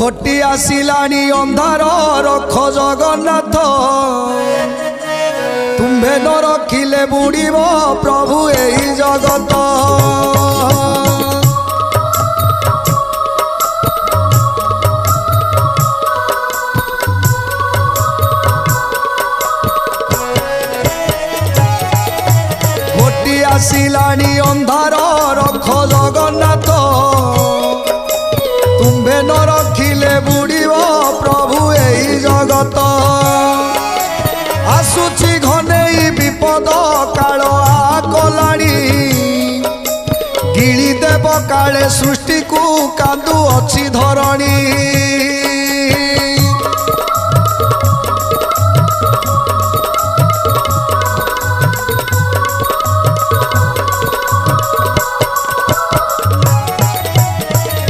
घटी आसिलानी अंधार रख जगन्नाथ तुम्भे न रखिले बुड़ीब प्रभु एही जगत। घटी आसिलानी अंधार रख जगन्नाथ तुम्भे न रखिले बुड़ीब प्रभु एही जगत। आसुची घनेई विपद काल आगलाणी गिली देव काले सृष्टि को कांदु अछि धरणी।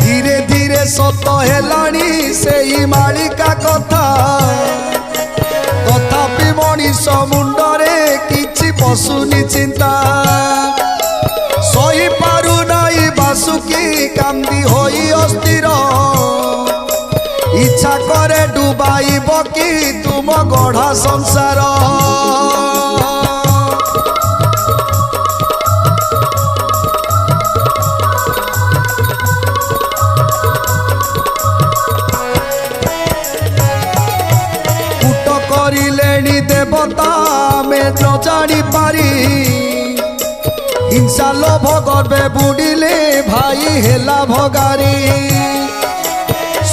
धीरे धीरे सत हेलाणी सेई मालिका कथा तथापि मनीष मुंडरे किछि पशुनी चिंता सही पारु नाई बासुकी कांदी होई अस्थिर इच्छा करे डुबाइब कि तुम गढ़ा संसार। देवता में न जानी पारी हिंसा लोभ गर्वे बुड़िले भाई हेला भगारी।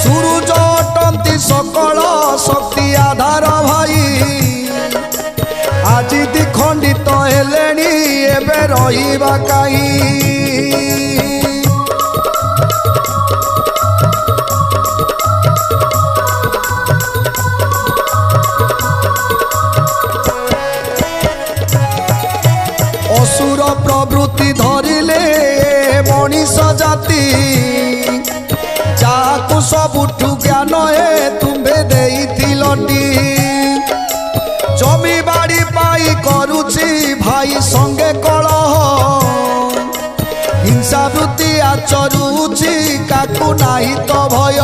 सूरज अटंती सकल शक्ति आधार भाई आज दिखंडित हेलेनी एबे रहिबा काई। असुर प्रवृत्ति धरिले मनीष जाति जाकु सबुठु ज्ञान हे तुम्भे देइथिलटी। जमी बाड़ी पाई करुछि भाई संगे कलह हिंसा वृत्ति आचरुछि काकु नाही तो भय।